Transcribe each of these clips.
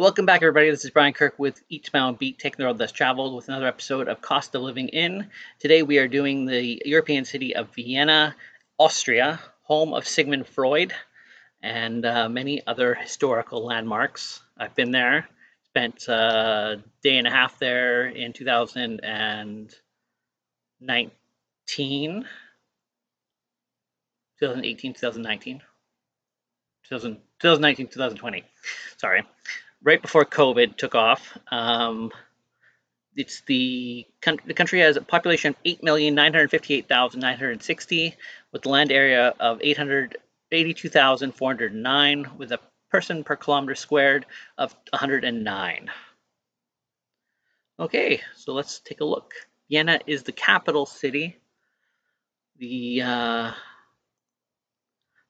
Welcome back, everybody. This is Brian Kirk with Each Mile Beat, taking the road less traveled with another episode of Cost of Living In. Today we are doing the European city of Vienna, Austria, home of Sigmund Freud and many other historical landmarks. I've been there, spent a day and a half there in 2019, 2018, 2019, 2019, 2020. Sorry. Right before COVID took off. It's the country has a population of 8,958,960 with a land area of 882,409 with a person per kilometer squared of 109. Okay, so let's take a look. Vienna is the capital city. The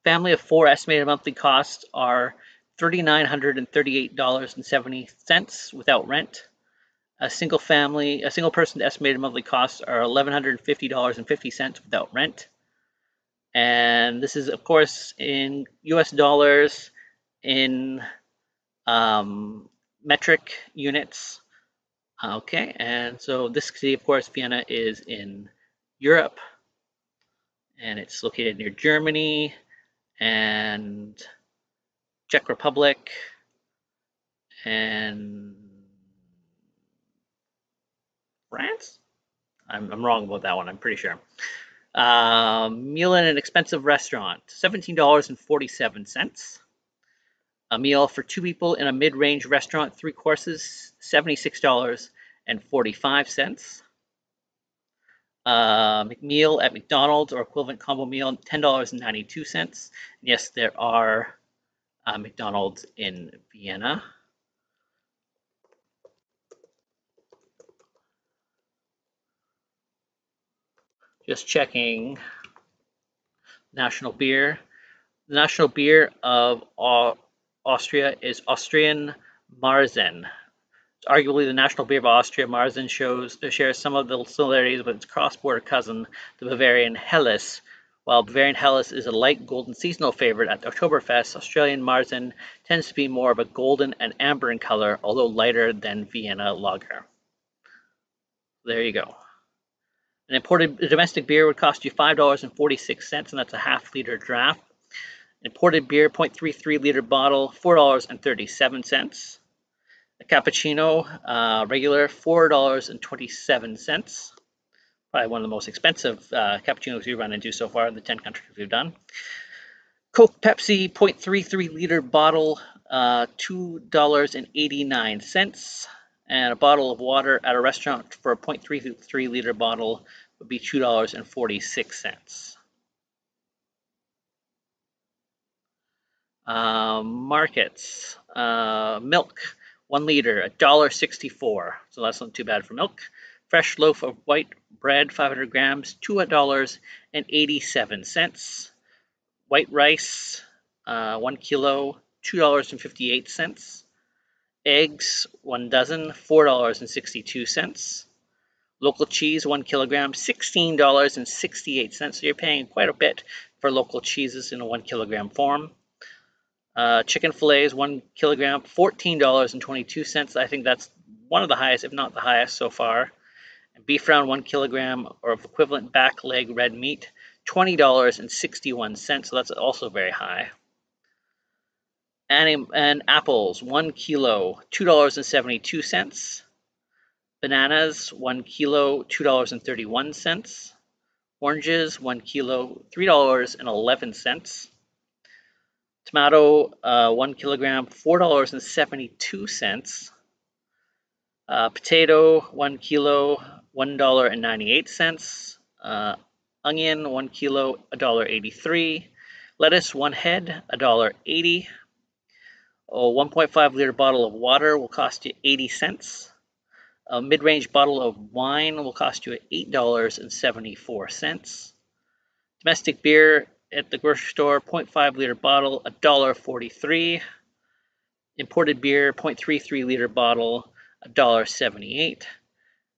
family of four estimated monthly costs are $3,938.70 without rent. A single person estimated monthly costs are $1,150.50 without rent. And this is, of course, in US dollars, in metric units. Okay, and so this city, of course, Vienna, is in Europe, and it's located near Germany and Czech Republic and France? I'm wrong about that one, I'm pretty sure. Meal in an expensive restaurant, $17.47. A meal for two people in a mid-range restaurant, 3 courses, $76.45. McMeal at McDonald's or equivalent combo meal, $10.92. Yes, there are McDonald's in Vienna. Just checking. National beer. The national beer of Austria is Austrian Marzen. It's arguably the national beer of Austria. Marzen shares some of the similarities with its cross-border cousin, the Bavarian Helles. While Bavarian Helles is a light golden seasonal favorite at Oktoberfest, Australian Marzen tends to be more of a golden and amber in color, although lighter than Vienna lager. There you go. An imported domestic beer would cost you $5.46, and that's a half-liter draft. Imported beer, 0.33 liter bottle, $4.37. A cappuccino, regular, $4.27. Probably one of the most expensive cappuccinos we've run into so far in the 10 countries we've done. Coke Pepsi, 0.33 liter bottle, $2.89. And a bottle of water at a restaurant for a 0.33 liter bottle would be $2.46. Markets. Milk, 1 liter, $1.64. So that's not too bad for milk. Fresh loaf of white bread, 500 grams, $2.87. White rice, 1 kilo, $2.58. Eggs, 1 dozen, $4.62. Local cheese, 1 kilogram, $16.68. So you're paying quite a bit for local cheeses in a 1 kilogram form. Chicken fillets, 1 kilogram, $14.22. I think that's one of the highest, if not the highest so far. And beef round, 1 kilogram, or of equivalent back leg red meat, $20.61. So that's also very high. And apples, 1 kilo, $2.72. Bananas, 1 kilo, $2.31. Oranges, 1 kilo, $3.11. Tomato, 1 kilogram, $4.72. Potato, 1 kilo, $1.98. Onion, 1 kilo, $1.83. Lettuce, 1 head, $1.80. A 1.5 liter bottle of water will cost you 80 cents. A mid-range bottle of wine will cost you $8.74. Domestic beer at the grocery store, 0.5 liter bottle, $1.43. Imported beer, 0.33 liter bottle, $1.78.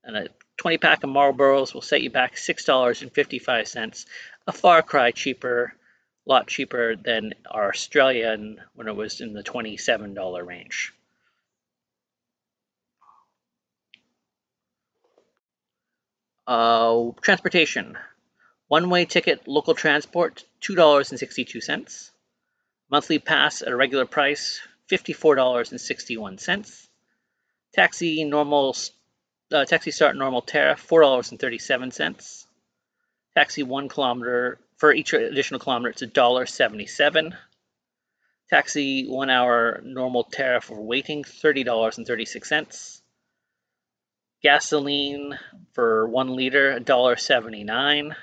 And a 20-pack of Marlboros will set you back $6.55, a far cry cheaper, lot cheaper than our Australian when it was in the $27 range. Transportation. One-way ticket, local transport, $2.62. Monthly pass at a regular price, $54.61. Taxi start normal tariff, $4.37. Taxi 1 kilometer, for each additional kilometer, it's $1.77. Taxi 1 hour normal tariff for waiting, $30.36. Gasoline for 1 liter, $1.79.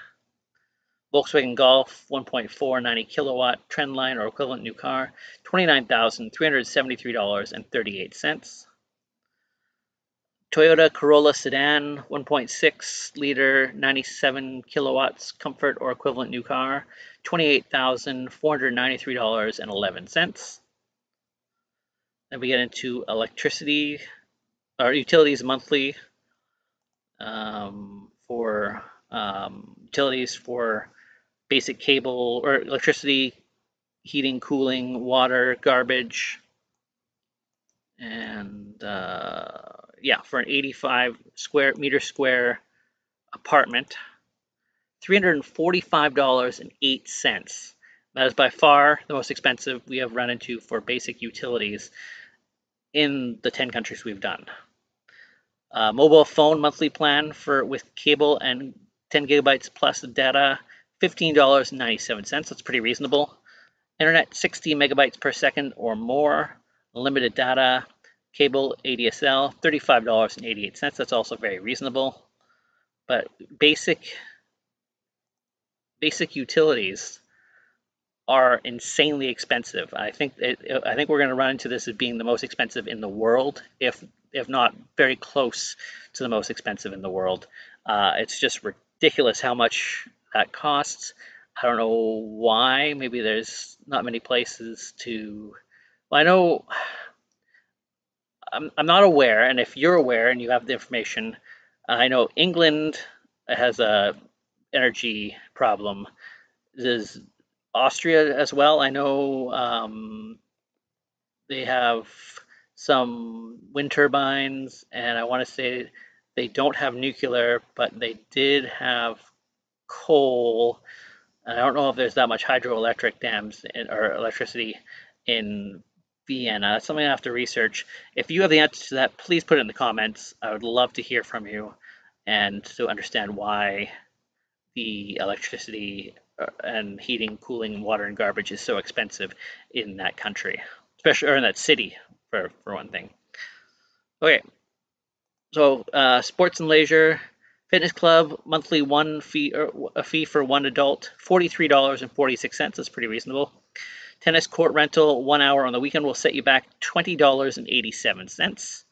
Volkswagen Golf 1.4 90 kilowatt trendline or equivalent new car, $29,373.38. Toyota Corolla sedan 1.6 liter 97 kilowatts comfort or equivalent new car, $28,493.11. Then we get into electricity or utilities monthly for utilities for basic cable or electricity, heating, cooling, water, garbage, and yeah, for an 85 square apartment, $345.08. That is by far the most expensive we have run into for basic utilities in the 10 countries we've done. Mobile phone monthly plan with cable and 10 gigabytes plus data, $15.97. That's pretty reasonable. Internet, 60 megabytes per second or more. Limited data, cable, ADSL, $35.88. That's also very reasonable. But basic utilities are insanely expensive. I think we're going to run into this as being the most expensive in the world, if not very close to the most expensive in the world. It's just ridiculous how much that costs. I don't know why. Maybe there's not many places to. Well, I know. I'm not aware, and if you're aware and you have the information, I know England has a energy problem. There's Austria as well. I know they have some wind turbines, and I want to say they don't have nuclear, but they did have coal. And I don't know if there's that much hydroelectric dams or electricity in Vienna. That's something I have to research. If you have the answer to that, please put it in the comments. I would love to hear from you and to understand why the electricity and heating, cooling, water, and garbage is so expensive in that country, especially or in that city for one thing. Okay, so sports and leisure, fitness club monthly a fee for one adult, $43.46. That's pretty reasonable. Tennis court rental 1 hour on the weekend will set you back $20.87.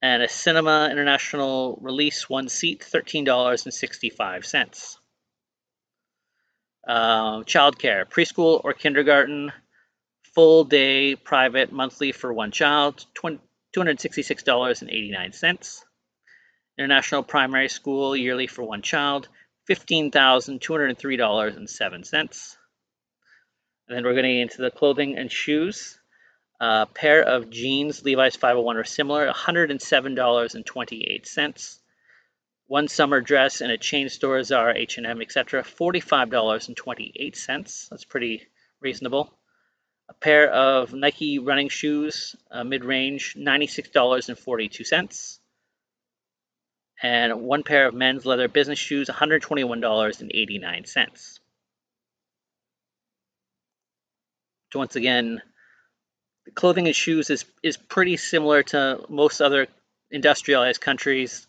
And a cinema international release 1 seat, $13.65. Childcare, preschool or kindergarten, full day private monthly for one child, $266.89. International primary school yearly for one child, $15,203.07. And then we're getting into the clothing and shoes. A pair of jeans, Levi's 501 or similar, $107.28. One summer dress in a chain store, Zara, H&M, etc., $45.28. That's pretty reasonable. A pair of Nike running shoes, mid-range, $96.42. And one pair of men's leather business shoes, $121.89. So once again, clothing and shoes is pretty similar to most other industrialized countries.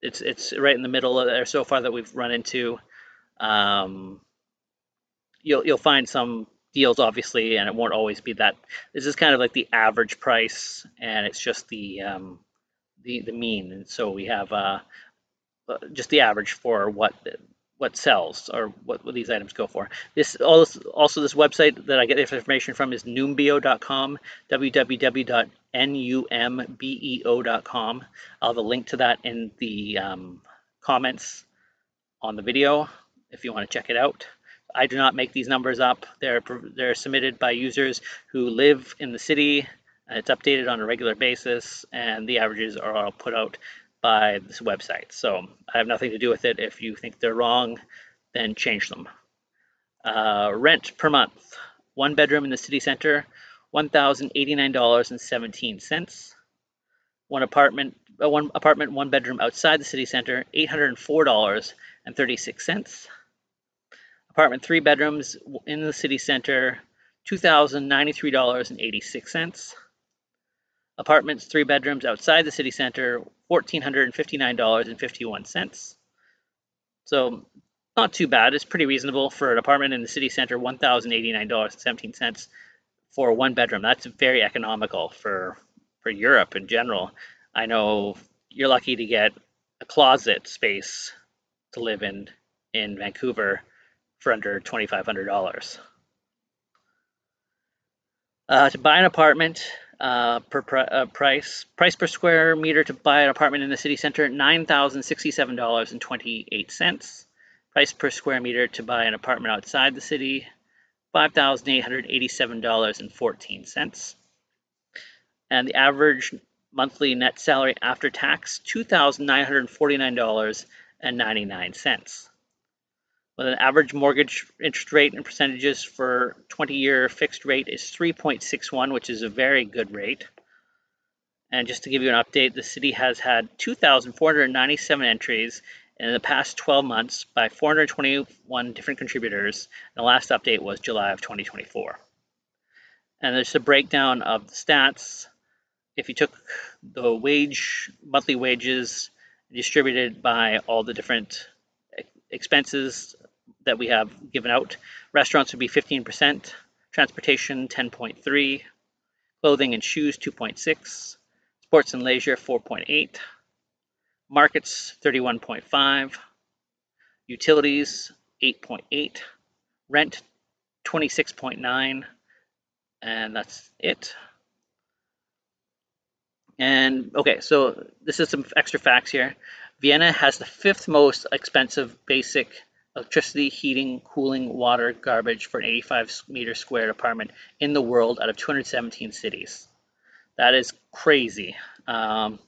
It's right in the middle of there so far that we've run into. You'll find some deals, obviously, and it won't always be that. This is kind of like the average price, and it's just the mean. And so we have just the average for what sells or what these items go for. This website that I get this information from is numbeo.com, www.numbeo.com. I'll have a link to that in the comments on the video if you want to check it out. I do not make these numbers up. They're submitted by users who live in the city. It's updated on a regular basis, and the averages are all put out by this website. So I have nothing to do with it. If you think they're wrong, then change them. Rent per month, 1 bedroom in the city center, $1,089.17. One apartment, 1 bedroom outside the city center, $804.36. Apartment 3 bedrooms in the city center, $2,093.86. Apartments 3 bedrooms outside the city center, $1,459.51. So not too bad. It's pretty reasonable for an apartment in the city center, $1,089.17 for 1 bedroom. That's very economical for Europe in general. I know you're lucky to get a closet space to live in Vancouver for under $2,500. To buy an apartment, price per square meter to buy an apartment in the city center, $9,067.28. Price per square meter to buy an apartment outside the city, $5,887.14. And the average monthly net salary after tax, $2,949.99. With an average mortgage interest rate and percentages for 20-year fixed rate is 3.61, which is a very good rate. And just to give you an update, the city has had 2,497 entries in the past 12 months by 421 different contributors. And the last update was July of 2024. And there's a breakdown of the stats. If you took the monthly wages distributed by all the different expenses that we have given out, restaurants would be 15%, transportation 10.3%, clothing and shoes 2.6%, sports and leisure 4.8%, markets 31.5%, utilities 8.8%, rent 26.9%, and that's it. And okay, so this is some extra facts here. Vienna has the 5th most expensive basic electricity, heating, cooling, water, garbage for an 85-meter squared apartment in the world out of 217 cities. That is crazy. And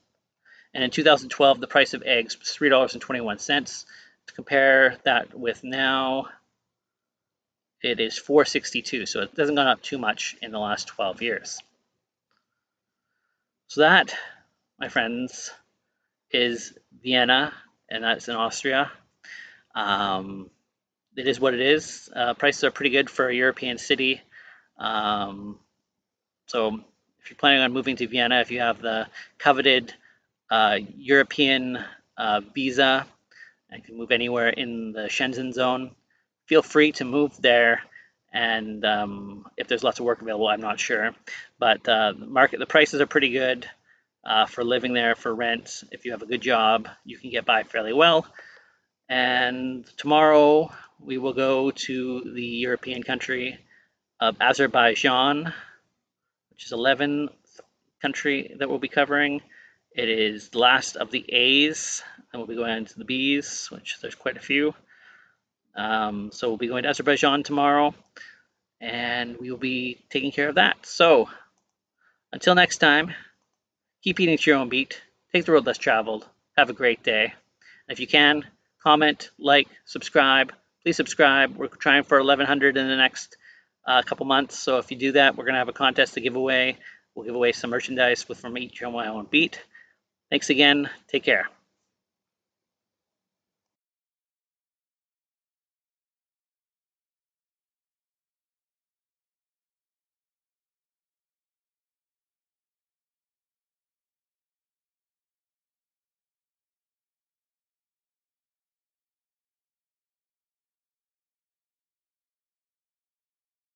in 2012, the price of eggs was $3.21. To compare that with now, it is $4.62. So it hasn't gone up too much in the last 12 years. So that, my friends, is Vienna, and that's in Austria. It is what it is. Prices are pretty good for a European city. So if you're planning on moving to Vienna, if you have the coveted European visa and can move anywhere in the Shenzhen zone, feel free to move there. And if there's lots of work available, I'm not sure. But the prices are pretty good for living there, for rent. If you have a good job, you can get by fairly well. And tomorrow we will go to the European country of Azerbaijan, which is 11th country that we'll be covering. It is the last of the A's, and we'll be going into the B's, which there's quite a few. So we'll be going to Azerbaijan tomorrow, and we will be taking care of that. So until next time, keep eating to your own beat. Take the road less traveled. Have a great day. And if you can, comment, like, subscribe. Please subscribe. We're trying for 1,100 in the next couple months. So if you do that, we're going to have a contest to give away. We'll give away some merchandise from each on my own beat. Thanks again. Take care.